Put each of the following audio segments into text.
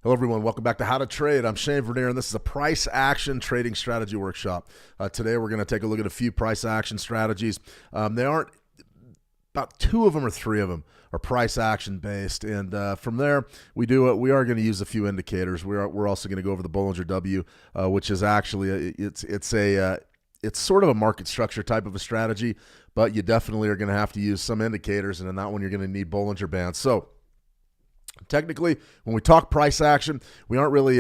Hello, everyone. Welcome back to How to Trade. I'm Shane Vernier, and this is a price action trading strategy workshop. Today, we're going to take a look at a few price action strategies. They aren't about 2 of them or 3 of them are price action based, and from there we are going to use a few indicators. We're also going to go over the Bollinger W, which is actually it's sort of a market structure type of a strategy, but you definitely are going to have to use some indicators, and in that one you're going to need Bollinger Bands. So technically, when we talk price action, we aren't really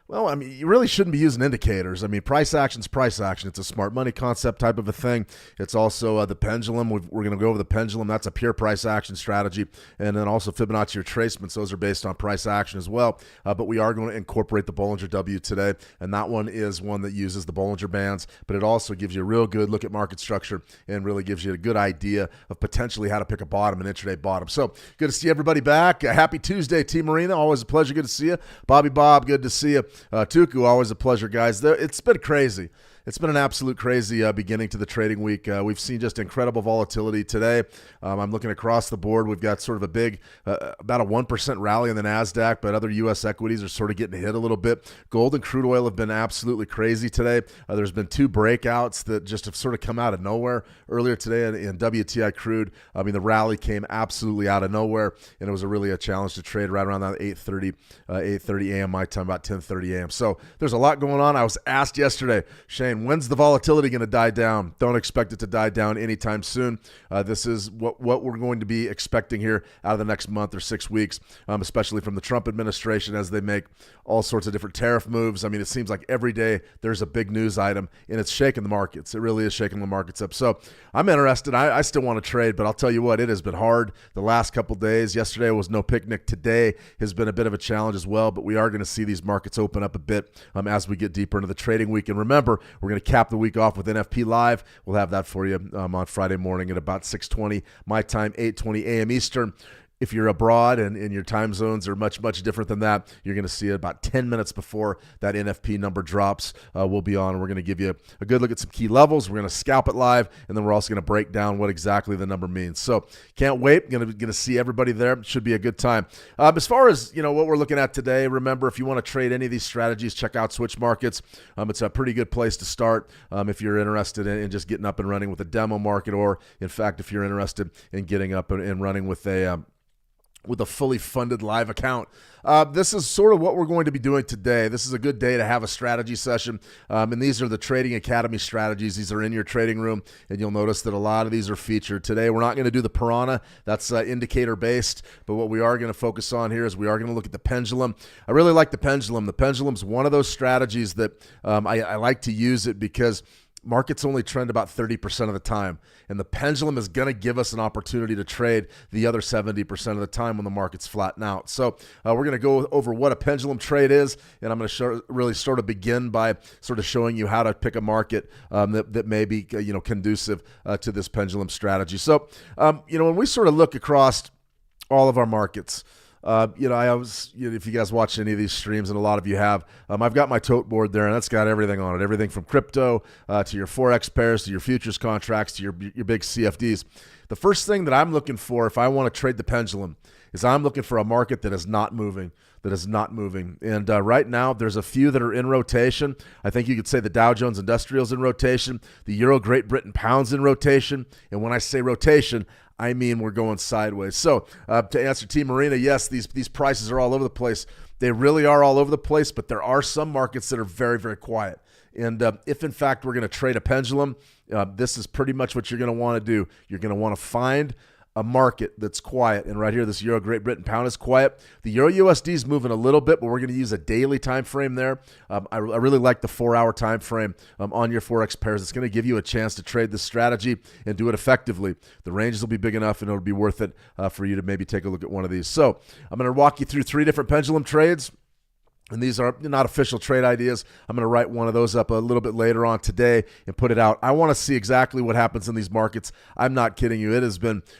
well, I mean, you really shouldn't be using indicators. I mean, price action's price action. It's a smart money concept type of a thing. It's also the pendulum. We're going to go over the pendulum. That's a pure price action strategy. And then also Fibonacci retracements. Those are based on price action as well. But we are going to incorporate the Bollinger W today. And that one is one that uses the Bollinger Bands. But it also gives you a real good look at market structure and really gives you a good idea of potentially how to pick a bottom, an intraday bottom. So good to see everybody back. Happy Tuesday, Team Marina. Always a pleasure. Good to see you. Bobby Bob, good to see you. Tuku, always a pleasure, guys. It's been crazy. It's been an absolute crazy beginning to the trading week. We've seen just incredible volatility today. I'm looking across the board. We've got sort of a big, about a 1% rally in the NASDAQ, but other U.S. equities are sort of getting hit a little bit. Gold and crude oil have been absolutely crazy today. There's been 2 breakouts that just have sort of come out of nowhere. Earlier today in WTI crude, I mean, the rally came absolutely out of nowhere, and it was really a challenge to trade right around that 8:30 a.m. my time, about 10:30 a.m. So there's a lot going on. I was asked yesterday, Shane, when's the volatility going to die down? Don't expect it to die down anytime soon. This is what we're going to be expecting here out of the next month or 6 weeks, especially from the Trump administration as they make all sorts of different tariff moves. I mean, it seems like every day there's a big news item, and it's shaking the markets. It really is shaking the markets up. So I'm interested. I still want to trade, but I'll tell you what, it has been hard the last couple days. Yesterday was no picnic. Today has been a bit of a challenge as well, but we are going to see these markets open up a bit as we get deeper into the trading week. And remember, we're going to cap the week off with NFP Live. We'll have that for you on Friday morning at about 6:20 my time, 8:20 a.m. Eastern. If you're abroad and your time zones are much, much different than that, you're going to see it about 10 minutes before that NFP number drops. We'll be on. We're going to give you a good look at some key levels. We're going to scalp it live, and then we're also going to break down what exactly the number means. So can't wait. Going to see everybody there. Should be a good time. As far as what we're looking at today, remember, if you want to trade any of these strategies, check out Switch Markets. It's a pretty good place to start if you're interested in just getting up and running with a demo market, or in fact, if you're interested in getting up and running with a fully funded live account. This is sort of what we're going to be doing today. This is a good day to have a strategy session, and these are the Trading Academy strategies. These are in your trading room, and you'll notice that a lot of these are featured. Today, we're not going to do the Piranha. That's indicator-based, but what we are going to focus on here is we are going to look at the pendulum. I really like the pendulum. The pendulum's one of those strategies that I like to use it because markets only trend about 30% of the time, and the pendulum is going to give us an opportunity to trade the other 70% of the time when the markets flatten out. So we're going to go over what a pendulum trade is, and I'm going to really sort of begin by sort of showing you how to pick a market that may be conducive to this pendulum strategy. So when we sort of look across all of our markets, I was, if you guys watch any of these streams, and a lot of you have, I've got my tote board there, and that's got everything on it. Everything from crypto to your Forex pairs, to your futures contracts, to your big CFDs. The first thing that I'm looking for if I want to trade the pendulum is I'm looking for a market that is not moving. And right now, there's a few that are in rotation. I think you could say the Dow Jones Industrial's in rotation, the Euro Great Britain Pound's in rotation. And when I say rotation, I mean we're going sideways. So to answer Team Marina, yes, these prices are all over the place. They really are all over the place, but there are some markets that are very, very quiet. And if, in fact, we're going to trade a pendulum, this is pretty much what you're going to want to do. You're going to want to find a market that's quiet. And right here, this Euro Great Britain Pound is quiet. The Euro USD is moving a little bit, but we're going to use a daily time frame there. I really like the 4-hour time frame on your Forex pairs. It's going to give you a chance to trade this strategy and do it effectively. The ranges will be big enough, and it'll be worth it for you to maybe take a look at one of these. So I'm going to walk you through 3 different pendulum trades. And these are not official trade ideas. I'm going to write one of those up a little bit later on today and put it out. I want to see exactly what happens in these markets. I'm not kidding you.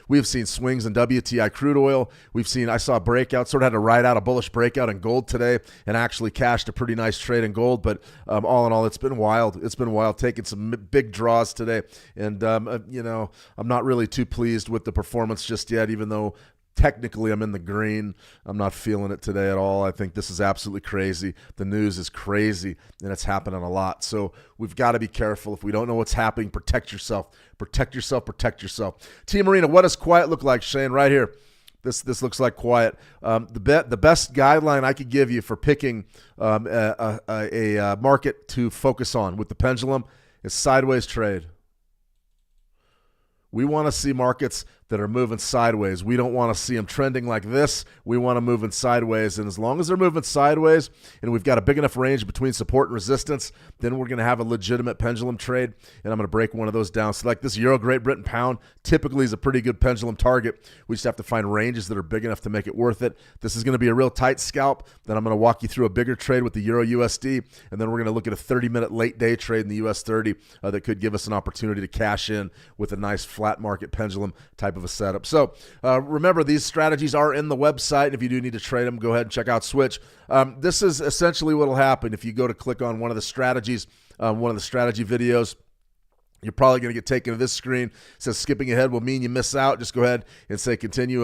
We've seen swings in WTI crude oil. I saw a breakout, sort of had to ride out a bullish breakout in gold today and actually cashed a pretty nice trade in gold. But all in all, it's been wild. It's been wild, taking some big draws today. And, I'm not really too pleased with the performance just yet, even though Technically, I'm in the green. I'm not feeling it today at all. I think this is absolutely crazy. The news is crazy, and it's happening a lot. So we've got to be careful. If we don't know what's happening, protect yourself. Protect yourself. Protect yourself. Team Marina, what does quiet look like, Shane? Right here. This looks like quiet. The best guideline I could give you for picking a market to focus on with the pendulum is sideways trade. We want to see markets that are moving sideways. We don't want to see them trending like this. We want to move in sideways. And as long as they're moving sideways and we've got a big enough range between support and resistance, then we're going to have a legitimate pendulum trade. And I'm going to break one of those down. So like this Euro Great Britain pound typically is a pretty good pendulum target. We just have to find ranges that are big enough to make it worth it. This is going to be a real tight scalp. Then I'm going to walk you through a bigger trade with the Euro USD. And then we're going to look at a 30-minute late day trade in the US 30 that could give us an opportunity to cash in with a nice flat market pendulum type of a setup. So remember, these strategies are in the website. If you do need to trade them, go ahead and check out Switch. This is essentially what will happen if you go to click on one of the strategies, one of the strategy videos. You're probably going to get taken to this screen. It says skipping ahead will mean you miss out. Just go ahead and say continue,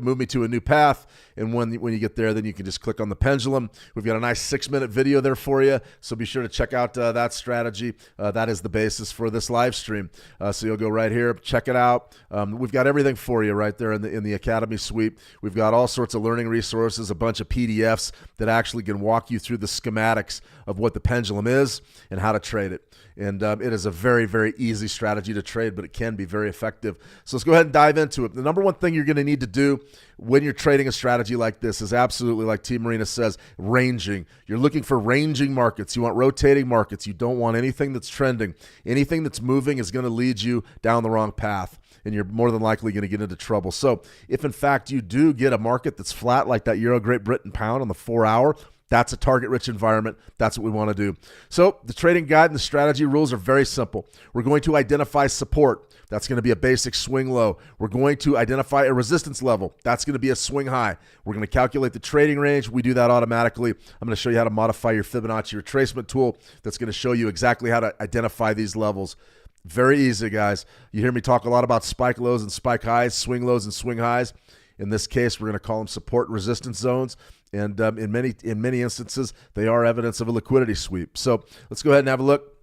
move me to a new path. And when you get there, then you can just click on the pendulum. We've got a nice 6-minute video there for you. So be sure to check out that strategy. That is the basis for this live stream. So you'll go right here, check it out. We've got everything for you right there in the Academy suite. We've got all sorts of learning resources, a bunch of PDFs that actually can walk you through the schematics of what the pendulum is and how to trade it. And it is a very, very easy strategy to trade, but it can be very effective. So let's go ahead and dive into it. The number one thing you're going to need to do when you're trading a strategy like this is absolutely, like Team Marina says, ranging. You're looking for ranging markets. You want rotating markets. You don't want anything that's trending. Anything that's moving is going to lead you down the wrong path, and you're more than likely going to get into trouble. So if, in fact, you do get a market that's flat like that Euro Great Britain pound on the 4-hour, that's a target-rich environment. That's what we want to do. So the trading guide and the strategy rules are very simple. We're going to identify support. That's going to be a basic swing low. We're going to identify a resistance level. That's going to be a swing high. We're going to calculate the trading range. We do that automatically. I'm going to show you how to modify your Fibonacci retracement tool. That's going to show you exactly how to identify these levels. Very easy, guys. You hear me talk a lot about spike lows and spike highs, swing lows and swing highs. In this case, we're going to call them support and resistance zones. And in many instances, they are evidence of a liquidity sweep. So let's go ahead and have a look.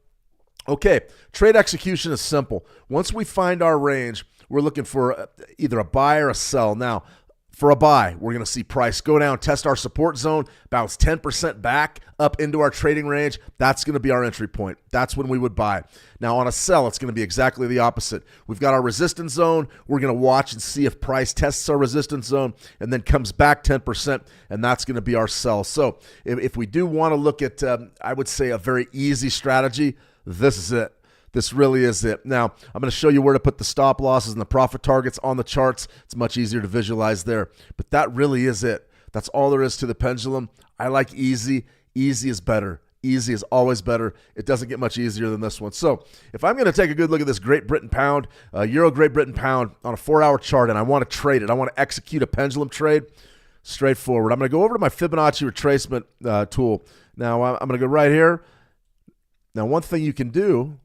Okay, trade execution is simple. Once we find our range, we're looking for either a buy or a sell. Now, for a buy, we're going to see price go down, test our support zone, bounce 10% back up into our trading range. That's going to be our entry point. That's when we would buy. Now, on a sell, it's going to be exactly the opposite. We've got our resistance zone. We're going to watch and see if price tests our resistance zone and then comes back 10%, and that's going to be our sell. So if we do want to look at, I would say, a very easy strategy, this is it. This really is it. Now, I'm going to show you where to put the stop losses and the profit targets on the charts. It's much easier to visualize there. But that really is it. That's all there is to the pendulum. I like easy. Easy is better. Easy is always better. It doesn't get much easier than this one. So if I'm going to take a good look at this Great Britain pound, Euro Great Britain pound on a 4-hour chart, and I want to trade it, I want to execute a pendulum trade, straightforward. I'm going to go over to my Fibonacci retracement tool. Now, I'm going to go right here. Now, one thing you can do,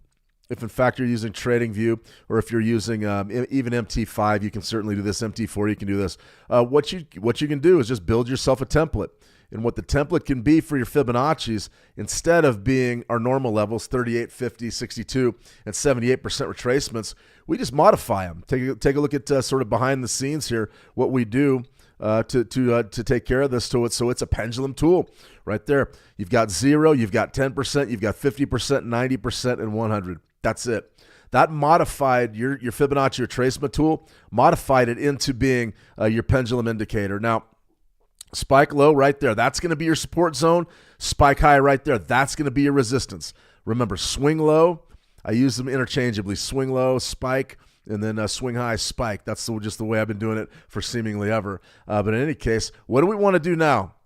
if in fact you're using TradingView, or if you're using even MT5, you can certainly do this. MT4, you can do this. What you can do is just build yourself a template. And what the template can be for your Fibonacci's, instead of being our normal levels, 38, 50, 62, and 78% retracements, we just modify them. Take a look at sort of behind the scenes here, what we do to take care of this. So it's a pendulum tool right there. You've got 0, you've got 10%, you've got 50%, 90%, and 100. That's it. That modified your Fibonacci retracement tool, modified it into being your pendulum indicator. Now, spike low right there, that's going to be your support zone. Spike high right there, that's going to be your resistance. Remember, swing low, I use them interchangeably. Swing low, spike, and then swing high, spike. That's just the way I've been doing it for seemingly ever. But in any case, what do we want to do now?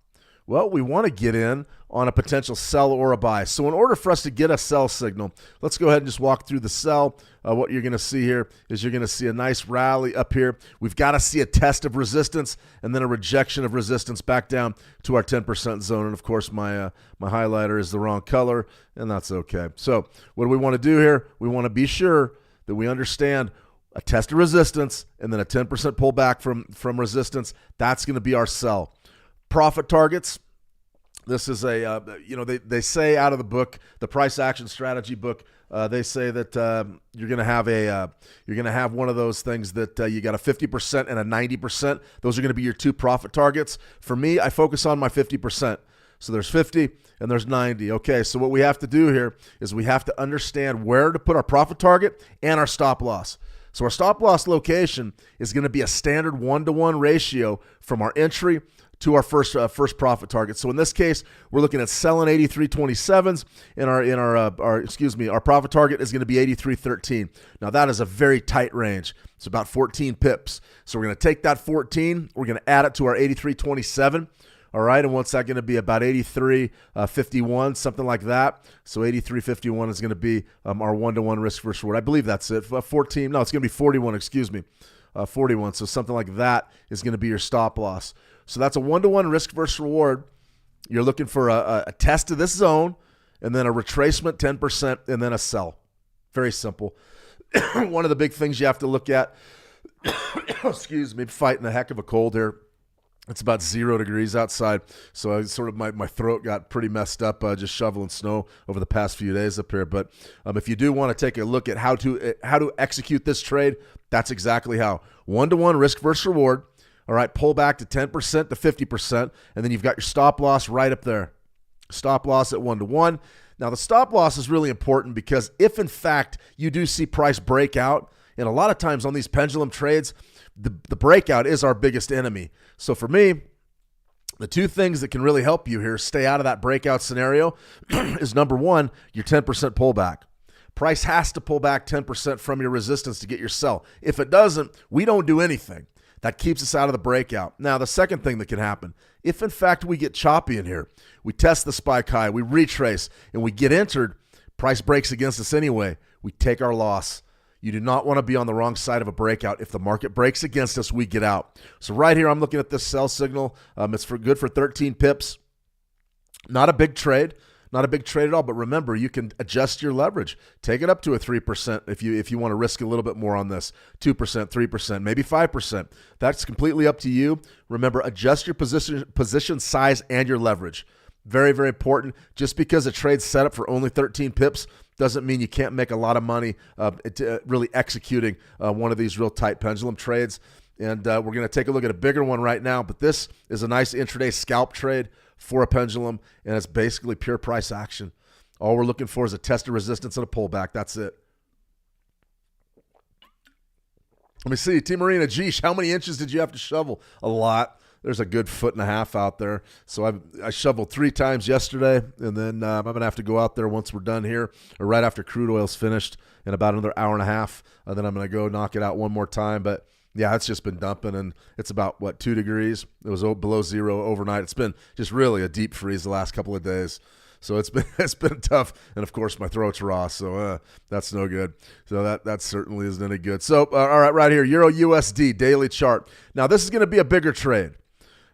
Well, we want to get in on a potential sell or a buy. So in order for us to get a sell signal, let's go ahead and just walk through the sell. What you're going to see here is you're going to see a nice rally up here. We've got to see a test of resistance and then a rejection of resistance back down to our 10% zone. And of course, my highlighter is the wrong color, and that's okay. So what do we want to do here? We want to be sure that we understand a test of resistance, and then a 10% pullback from resistance. That's going to be our sell. Profit targets. This is they say out of the book, the price action strategy book, they say that you're going to have one of those things that you got a 50% and a 90%. Those are going to be your two profit targets. For me, I focus on my 50%. So there's 50 and there's 90. Okay, so what we have to do here is we have to understand where to put our profit target and our stop loss. So our stop loss location is going to be a standard 1-to-1 ratio from our entry to our first profit target. So in this case, we're looking at selling 83.27s, and our profit target is going to be 83.13. Now that is a very tight range. It's about 14 pips. So we're going to take that 14, we're going to add it to our 83.27. All right, and what's that going to be? About 83.51, something like that. So 83.51 is going to be our 1-to-1 risk versus reward. I believe that's it. 14. No, it's going to be 41. 41. So something like that is going to be your stop loss. So that's a 1-to-1 risk versus reward. You're looking for a test of this zone, and then a retracement 10%, and then a sell. Very simple. One of the big things you have to look at. Excuse me, fighting a heck of a cold here. It's about 0 degrees outside, so I sort of my throat got pretty messed up just shoveling snow over the past few days up here. But if you do want to take a look at how to execute this trade, that's exactly how. 1-to-1 risk versus reward. All right, pull back to 10% to 50%, and then you've got your stop loss right up there. Stop loss at 1-to-1. Now the stop loss is really important because if in fact you do see price breakout, and a lot of times on these pendulum trades, the breakout is our biggest enemy. So for me, the two things that can really help you here stay out of that breakout scenario is number one, your 10% pullback. Price has to pull back 10% from your resistance to get your sell. If it doesn't, we don't do anything. That keeps us out of the breakout. Now, the second thing that can happen, if in fact we get choppy in here, we test the spike high, we retrace, and we get entered, price breaks against us anyway, we take our loss. You do not want to be on the wrong side of a breakout. If the market breaks against us, we get out. So right here, I'm looking at this sell signal. It's good for 13 pips. Not a big trade. Not a big trade at all, but remember, you can adjust your leverage. Take it up to a 3% if you want to risk a little bit more on this. 2%, 3%, maybe 5%. That's completely up to you. Remember, adjust your position size and your leverage. Very, very important. Just because a trade's set up for only 13 pips doesn't mean you can't make a lot of money really executing one of these real tight pendulum trades. And we're going to take a look at a bigger one right now, but this is a nice intraday scalp trade for a pendulum, and it's basically pure price action. All we're looking for is a test of resistance and a pullback. That's it. Let me see. T. Marina, geesh, how many inches did you have to shovel? A lot. There's a good 1.5 feet out there. So I shoveled 3 times yesterday, and then I'm going to have to go out there once we're done here, or right after crude oil's finished, in about another hour and a half. And then I'm going to go knock it out one more time. But yeah, it's just been dumping, and it's about, 2 degrees? It was below 0 overnight. It's been just really a deep freeze the last couple of days. So it's been tough, and of course my throat's raw, so that's no good. So that certainly isn't any good. So all right here, Euro USD daily chart. Now this is going to be a bigger trade.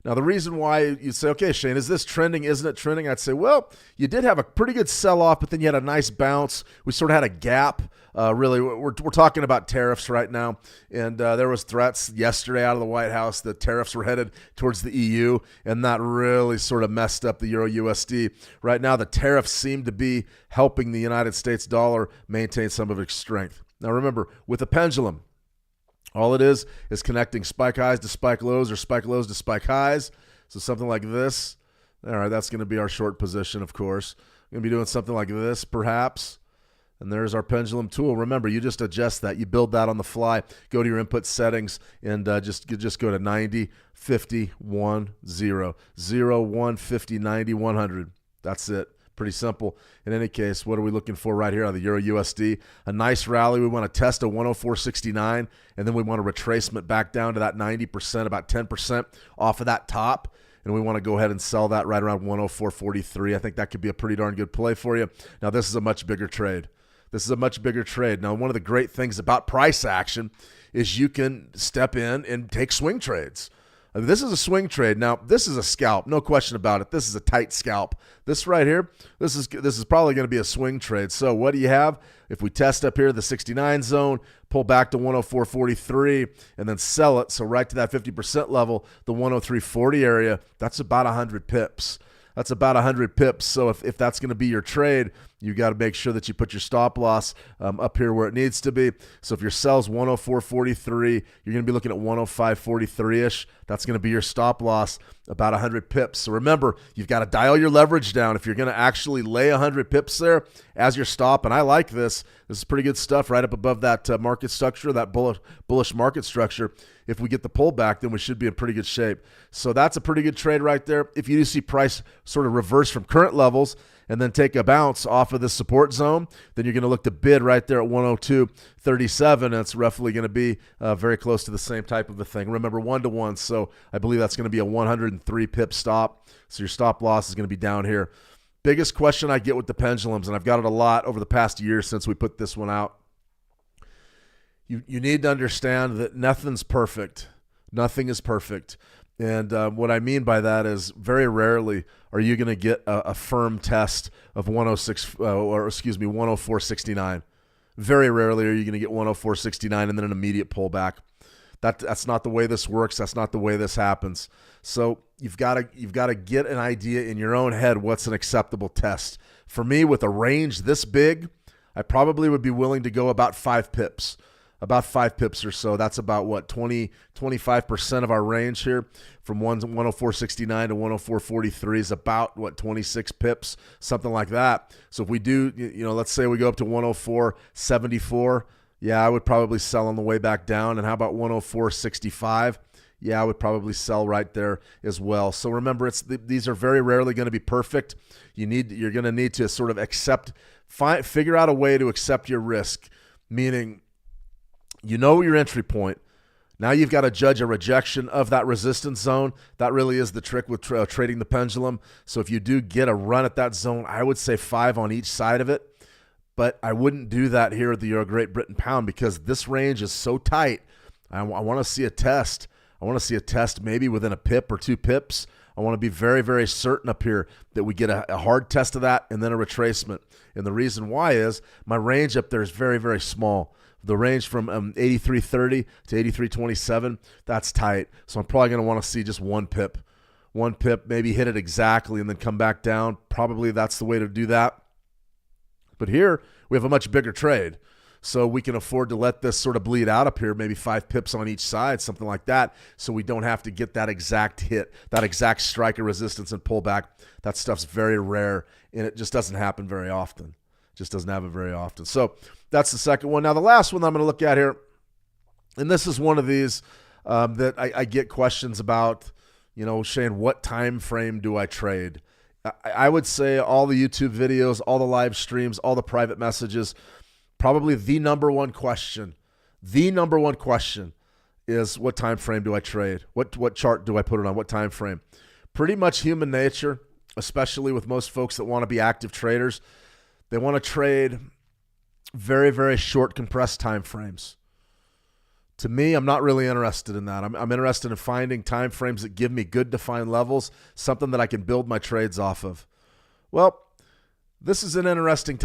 Now, the reason why you say, okay, Shane, is this trending? Isn't it trending? I'd say, well, you did have a pretty good sell-off, but then you had a nice bounce. We sort of had a gap. Really, we're talking about tariffs right now, and there was threats yesterday out of the White House that tariffs were headed towards the EU, and that really sort of messed up the Euro USD. Right now, the tariffs seem to be helping the United States dollar maintain some of its strength. Now, remember, with a pendulum, all it is connecting spike highs to spike lows or spike lows to spike highs. So something like this. All right, that's going to be our short position, of course. We're going to be doing something like this, perhaps. And there's our pendulum tool. Remember, you just adjust that. You build that on the fly. Go to your input settings and just go to 90, 50, 1, 0. 0, 1, 50, 90, 100. That's it. Pretty simple. In any case, what are we looking for right here on the Euro USD? A nice rally. We want to test a 104.69, and then we want a retracement back down to that 90%, about 10% off of that top. And we want to go ahead and sell that right around 104.43. I think that could be a pretty darn good play for you. Now, this is a much bigger trade. Now, one of the great things about price action is you can step in and take swing trades. This is a swing trade. Now, this is a scalp, no question about it. This is a tight scalp. This right here, this is probably going to be a swing trade. So what do you have? If we test up here the 69 zone, pull back to 104.43, and then sell it, so right to that 50% level, the 103.40 area, that's about 100 pips. That's about 100 pips. So if that's going to be your trade, you got to make sure that you put your stop loss up here where it needs to be. So if your sell's 104.43, you're going to be looking at 105.43-ish. That's going to be your stop loss, about 100 pips. So remember, you've got to dial your leverage down. If you're going to actually lay 100 pips there as your stop, and I like this. This is pretty good stuff right up above that market structure, that bullish market structure. If we get the pullback, then we should be in pretty good shape. So that's a pretty good trade right there. If you do see price sort of reverse from current levels and then take a bounce off of the support zone, then you're going to look to bid right there at 102.37. And it's roughly going to be very close to the same type of a thing. Remember, 1-to-1, so I believe that's going to be a 103 pip stop. So your stop loss is going to be down here. Biggest question I get with the pendulums, and I've got it a lot over the past year since we put this one out. You need to understand that nothing's perfect. Nothing is perfect. And what I mean by that is very rarely are you going to get a firm test of 104.69. Very rarely are you going to get 104.69 and then an immediate pullback. That's not the way this works. That's not the way this happens. So you've got to get an idea in your own head what's an acceptable test. For me, with a range this big, I probably would be willing to go about 5 pips. About 5 pips or so. That's about, what, 25% of our range here from 104.69 to 104.43 is about, what, 26 pips, something like that. So if we do, let's say we go up to 104.74, yeah, I would probably sell on the way back down. And how about 104.65? Yeah, I would probably sell right there as well. So remember, these are very rarely going to be perfect. You're going to need to sort of figure out a way to accept your risk, meaning your entry point. Now you've got to judge a rejection of that resistance zone. That really is the trick with trading the pendulum. So if you do get a run at that zone, I would say 5 on each side of it. But I wouldn't do that here at the Euro Great Britain Pound because this range is so tight. I want to see a test. I want to see a test maybe within a pip or 2 pips. I want to be very, very certain up here that we get a hard test of that and then a retracement. And the reason why is my range up there is very, very small. The range from 83.30 to 83.27, that's tight. So I'm probably going to want to see just 1 pip. 1 pip, maybe hit it exactly and then come back down. Probably that's the way to do that. But here we have a much bigger trade. So we can afford to let this sort of bleed out up here, maybe 5 pips on each side, something like that, so we don't have to get that exact hit, that exact strike of resistance and pullback. That stuff's very rare, and it just doesn't happen very often. Just doesn't happen very often. So that's the second one. Now, the last one I'm going to look at here, and this is one of these that I get questions about, Shane, what time frame do I trade? I would say all the YouTube videos, all the live streams, all the private messages, probably the number one question is what time frame do I trade? What chart do I put it on? What time frame? Pretty much human nature, especially with most folks that want to be active traders. They want to trade very, very short, compressed time frames. To me, I'm not really interested in that. I'm interested in finding time frames that give me good defined levels, something that I can build my trades off of. Well, this is an interesting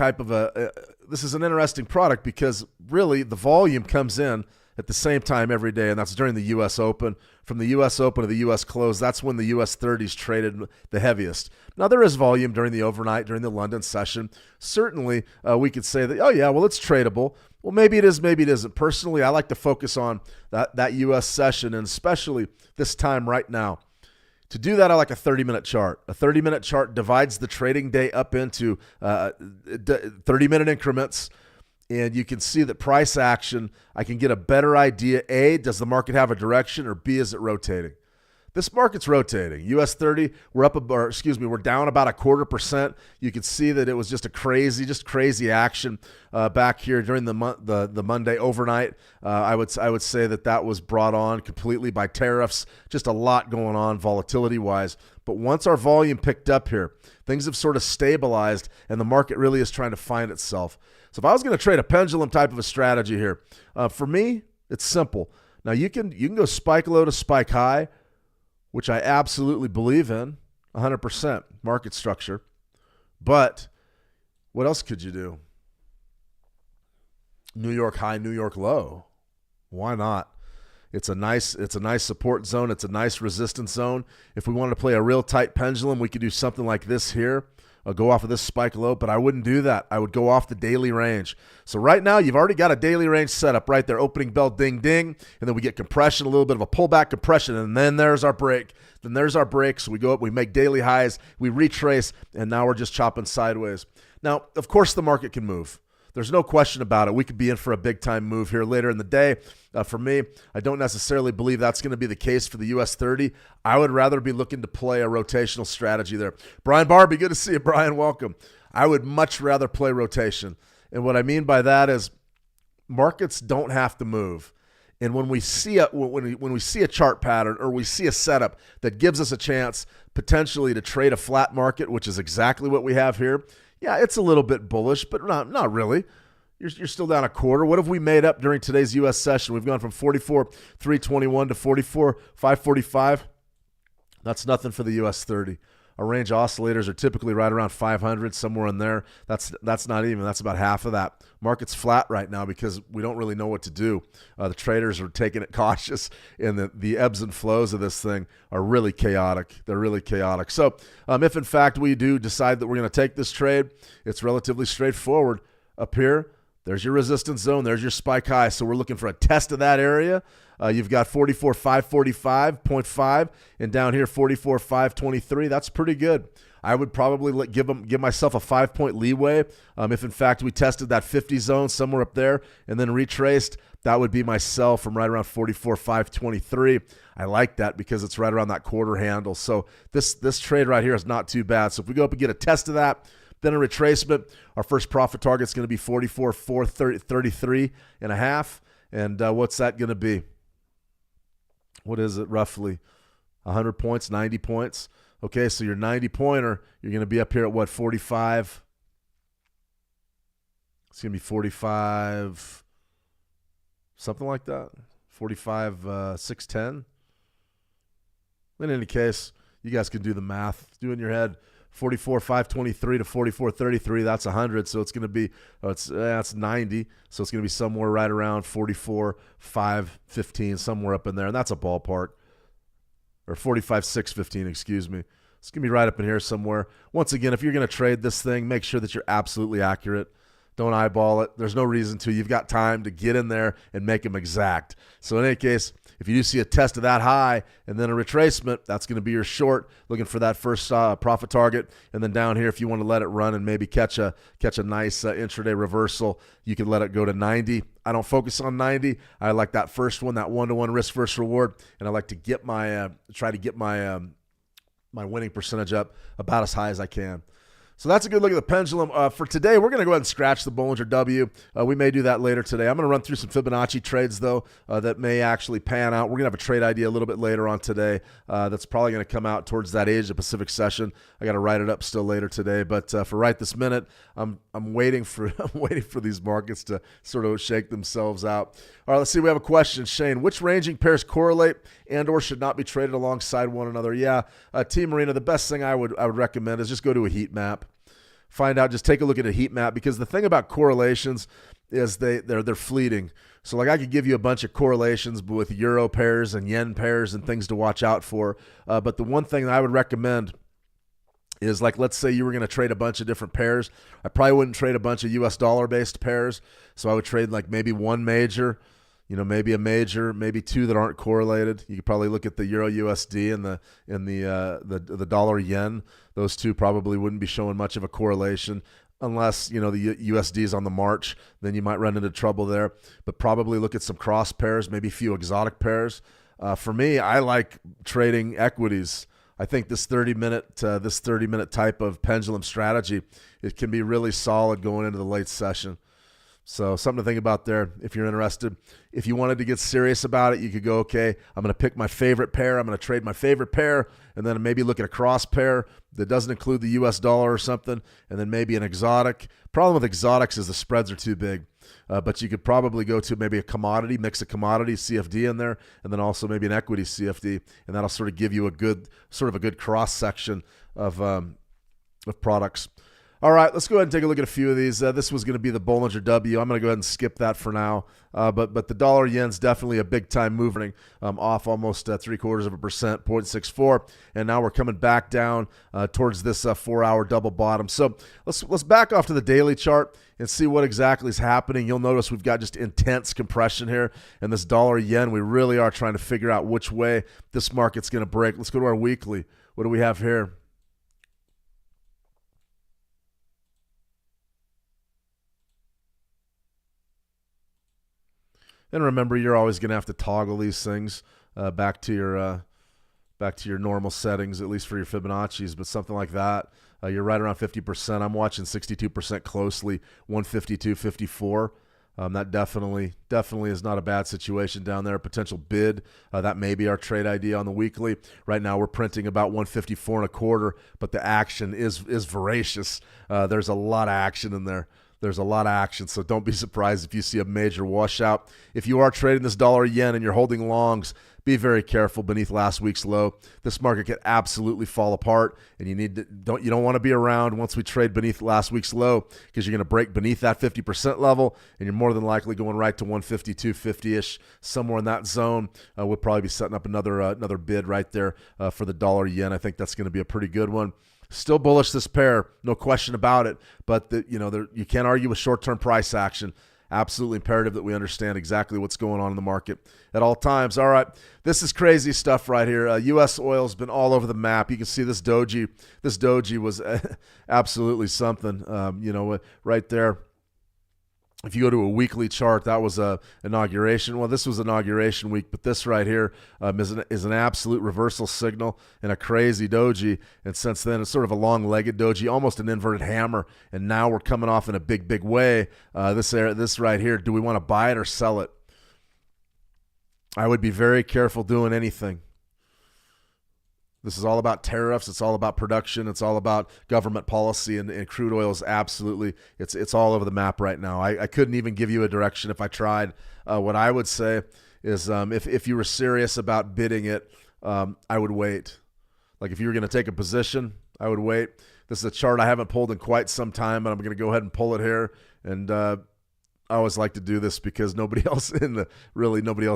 this is an interesting product because really the volume comes in at the same time every day, and that's during the U.S. Open. From the U.S. Open to the U.S. Close, that's when the U.S. 30s traded the heaviest. Now, there is volume during the overnight, during the London session. Certainly, we could say that, oh, yeah, well, it's tradable. Well, maybe it is, maybe it isn't. Personally, I like to focus on that U.S. session, and especially this time right now. To do that, I like a 30-minute chart. A 30-minute chart divides the trading day up into 30-minute increments, and you can see that price action, I can get a better idea. A, does the market have a direction, or B, is it rotating? This market's rotating. US 30, we're down about 0.25%. You can see that it was just crazy action back here during the Monday overnight. I would say that was brought on completely by tariffs. Just a lot going on volatility-wise. But once our volume picked up here, things have sort of stabilized, and the market really is trying to find itself. So if I was going to trade a pendulum type of a strategy here, for me, it's simple. Now you can go spike low to spike high, which I absolutely believe in, 100% market structure. But what else could you do? New York high, New York low. Why not? It's a nice support zone. It's a nice resistance zone. If we wanted to play a real tight pendulum, we could do something like this here. I'll go off of this spike low, but I wouldn't do that. I would go off the daily range. So right now, you've already got a daily range set up right there. Opening bell, ding, ding. And then we get compression, a little bit of a pullback compression, and then there's our break. Then there's our break. So we go up, we make daily highs, we retrace, and now we're just chopping sideways. Now, of course, the market can move. There's no question about it. We could be in for a big-time move here later in the day. For me, I don't necessarily believe that's going to be the case for the US 30. I would rather be looking to play a rotational strategy there. Brian Barbie, good to see you, Brian. Welcome. I would much rather play rotation. And what I mean by that is markets don't have to move. And when we see a chart pattern or we see a setup that gives us a chance potentially to trade a flat market, which is exactly what we have here, yeah, it's a little bit bullish, but not really. You're still down a quarter. What have we made up during today's U.S. session? We've gone from 44,321 to 44,545. That's nothing for the U.S. 30. Our range oscillators are typically right around 500, somewhere in there. That's not even. That's about half of that. Market's flat right now because we don't really know what to do. The traders are taking it cautious, and the ebbs and flows of this thing are really chaotic. They're really chaotic. So if, in fact, we do decide that we're going to take this trade, it's relatively straightforward. Up here, there's your resistance zone. There's your spike high. So we're looking for a test of that area. You've got 44,545.5, and down here 44,523. That's pretty good. I would probably give myself a 5-point leeway. If in fact we tested that 50 zone somewhere up there and then retraced, that would be my sell from right around 44,523. I like that because it's right around that quarter handle. So this trade right here is not too bad. So if we go up and get a test of that, then a retracement, our first profit target is going to be 44,433.5. And what's that going to be? What is it roughly? 100 points, 90 points. Okay, so your 90-pointer, you're going to be up here at what, 45? It's going to be 45, something like that. 45, 610. In any case, you guys can do the math. Do it in your head. 44,523 to 44,33, that's 100. So it's going to be, that's 90. So it's going to be somewhere right around 44,515, somewhere up in there. And that's a ballpark. Or 45,615, excuse me. It's going to be right up in here somewhere. Once again, if you're going to trade this thing, make sure that you're absolutely accurate. Don't eyeball it. There's no reason to. You've got time to get in there and make them exact. So in any case, if you do see a test of that high and then a retracement, that's going to be your short, looking for that first profit target. And then down here, if you want to let it run and maybe catch a nice intraday reversal, you can let it go to 90. I don't focus on 90. I like that first one, that 1-to-1 risk versus reward, and I like to get my try to get my my winning percentage up about as high as I can. So that's a good look at the pendulum. For today, we're going to go ahead and scratch the Bollinger W. We may do that later today. I'm going to run through some Fibonacci trades, though, that may actually pan out. We're going to have a trade idea a little bit later on today that's probably going to come out towards that Asia Pacific session. I got to write it up still later today. But for right this minute, I'm waiting for these markets to sort of shake themselves out. All right, let's see. We have a question. Shane, which ranging pairs correlate and or should not be traded alongside one another? Yeah, Team Marina, the best thing I would recommend is just go to a heat map. Find out, just take a look at a heat map, because the thing about correlations is they're fleeting. So like I could give you a bunch of correlations with euro pairs and yen pairs and things to watch out for. But the one thing that I would recommend is, like, let's say you were going to trade a bunch of different pairs. I probably wouldn't trade a bunch of US dollar based pairs. So I would trade like maybe one major, maybe a major, maybe two that aren't correlated. You could probably look at the Euro USD and the dollar yen. Those two probably wouldn't be showing much of a correlation unless, the USD is on the march. Then you might run into trouble there. But probably look at some cross pairs, maybe a few exotic pairs. For me, I like trading equities. I think this 30-minute type of pendulum strategy, it can be really solid going into the late session. So something to think about there if you're interested. If you wanted to get serious about it, you could go, okay, I'm going to pick my favorite pair. I'm going to trade my favorite pair, and then maybe look at a cross pair that doesn't include the US dollar or something, and then maybe an exotic. Problem with exotics is the spreads are too big. But you could probably go to maybe a commodity, mix a commodity CFD in there, and then also maybe an equity CFD, and that'll sort of give you a good cross section of products. All right, let's go ahead and take a look at a few of these. This was going to be the Bollinger W. I'm going to go ahead and skip that for now. But the dollar yen's definitely a big time mover, off almost 0.75%, 0.64, and now we're coming back down towards this 4-hour double bottom. So let's back off to the daily chart and see what exactly is happening. You'll notice we've got just intense compression here, and this dollar yen, we really are trying to figure out which way this market's going to break. Let's go to our weekly. What do we have here? And remember, you're always going to have to toggle these things back to your normal settings, at least for your Fibonacci's. But something like that, you're right around 50%. I'm watching 62% closely, 152.54. That definitely is not a bad situation down there. Potential bid, that may be our trade idea on the weekly. Right now, we're printing about 154.25, but the action is voracious. There's a lot of action in there. There's a lot of action, so don't be surprised if you see a major washout. If you are trading this dollar yen and you're holding longs, be very careful beneath last week's low. This market could absolutely fall apart, and you don't want to be around once we trade beneath last week's low, because you're going to break beneath that 50% level, and you're more than likely going right to 152.50-ish, somewhere in that zone. We'll probably be setting up another bid right there for the dollar yen. I think that's going to be a pretty good one. Still bullish this pair, no question about it. But you can't argue with short-term price action. Absolutely imperative that we understand exactly what's going on in the market at all times. All right, this is crazy stuff right here. U.S. oil's been all over the map. You can see this doji. This doji was absolutely something. Right there. If you go to a weekly chart, that was a inauguration. Well, this was inauguration week, but this right here is an absolute reversal signal and a crazy doji. And since then, it's sort of a long-legged doji, almost an inverted hammer. And now we're coming off in a big, big way. This right here, do we want to buy it or sell it? I would be very careful doing anything. This is all about tariffs. It's all about production. It's all about government policy, and crude oil is absolutely, it's all over the map right now. I couldn't even give you a direction if I tried. What I would say is if you were serious about bidding it, I would wait. Like if you were going to take a position, I would wait. This is a chart I haven't pulled in quite some time, but I'm going to go ahead and pull it here. And I always like to do this because nobody else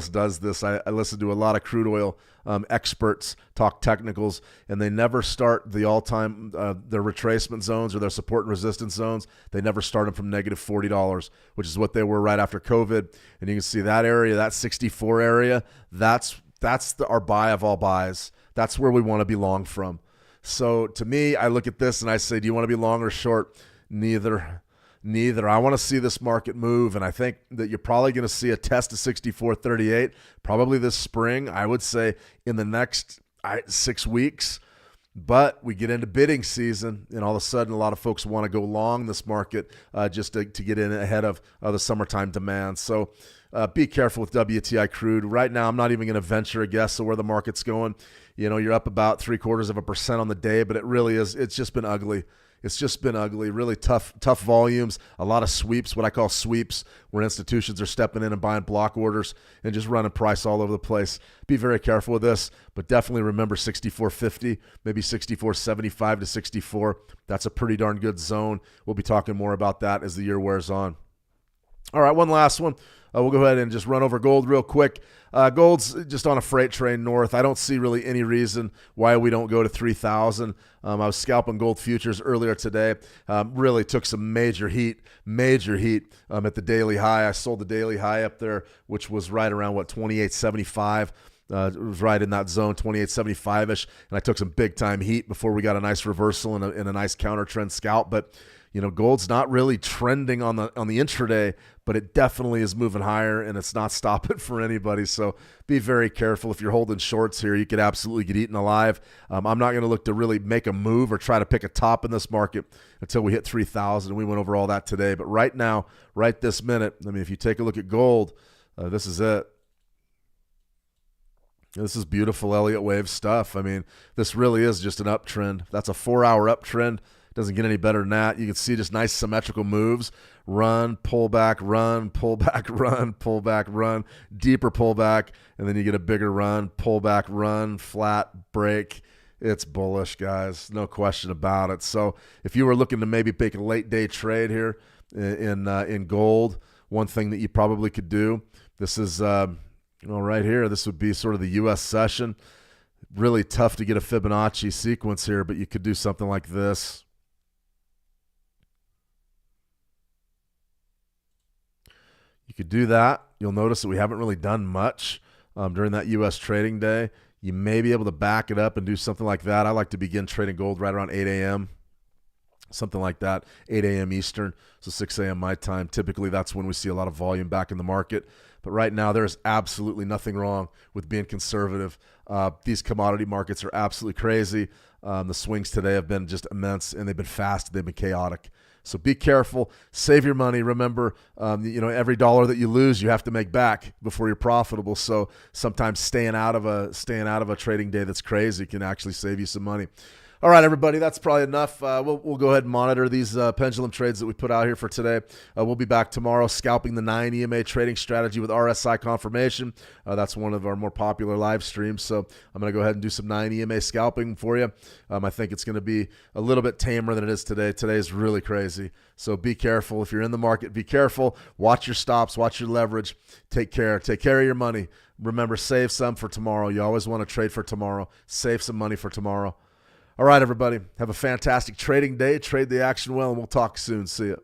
does this. I listen to a lot of crude oil experts talk technicals, and they never start the all-time their retracement zones or their support and resistance zones. They never start them from negative $40, which is what they were right after COVID. And you can see that area, that 64 area, that's our buy of all buys. That's where we want to be long from. So to me, I look at this and I say, do you want to be long or short? Neither. I want to see this market move, and I think that you're probably going to see a test of 64.38 probably this spring. I would say in the next 6 weeks. But we get into bidding season, and all of a sudden a lot of folks want to go long this market just to get in ahead of the summertime demand. So be careful with WTI crude. Right now, I'm not even going to venture a guess of where the market's going. You're up about 0.75% on the day, but it really is. It's just been ugly. It's just been ugly, really tough volumes, a lot of sweeps, what I call sweeps, where institutions are stepping in and buying block orders and just running price all over the place. Be very careful with this, but definitely remember 64.50, maybe 64.75 to 64. That's a pretty darn good zone. We'll be talking more about that as the year wears on. All right, one last one. We'll go ahead and just run over gold real quick. Gold's just on a freight train north. I don't see really any reason why we don't go to 3,000. I was scalping gold futures earlier today. Really took some major heat at the daily high. I sold the daily high up there, which was right around, 28.75. It was right in that zone, 28.75-ish, and I took some big-time heat before we got a nice reversal and a nice counter-trend scalp. But gold's not really trending on the intraday, but it definitely is moving higher, and it's not stopping for anybody. So be very careful. If you're holding shorts here, you could absolutely get eaten alive. I'm not going to look to really make a move or try to pick a top in this market until we hit 3,000. We went over all that today. But right now, right this minute, if you take a look at gold, this is it. This is beautiful Elliott wave stuff. This really is just an uptrend. That's a 4-hour uptrend Doesn't get any better than that. You can see just nice symmetrical moves. Run, pull back, run, pull back, run, pull back, run, deeper pullback, and then you get a bigger run, pull back, run, flat, break. It's bullish, guys. No question about it. So if you were looking to maybe make a late day trade here in gold, one thing that you probably could do, this is right here, this would be sort of the U.S. session. Really tough to get a Fibonacci sequence here, but you could do something like this. You could do that. You'll notice that we haven't really done much during that U.S. trading day. You may be able to back it up and do something like that. I like to begin trading gold right around 8 a.m., something like that, 8 a.m. Eastern, so 6 a.m. my time. Typically, that's when we see a lot of volume back in the market. But right now, there's absolutely nothing wrong with being conservative. These commodity markets are absolutely crazy. The swings today have been just immense, and they've been fast. They've been chaotic. So be careful. Save your money. Remember, every dollar that you lose, you have to make back before you're profitable. So sometimes staying out of a trading day that's crazy can actually save you some money. All right, everybody, that's probably enough. We'll go ahead and monitor these pendulum trades that we put out here for today. We'll be back tomorrow scalping the 9 EMA trading strategy with RSI confirmation. That's one of our more popular live streams. So I'm going to go ahead and do some 9 EMA scalping for you. I think it's going to be a little bit tamer than it is today. Today is really crazy. So be careful. If you're in the market, be careful. Watch your stops. Watch your leverage. Take care. Take care of your money. Remember, save some for tomorrow. You always want to trade for tomorrow. Save some money for tomorrow. All right, everybody. Have a fantastic trading day. Trade the action well, and we'll talk soon. See ya.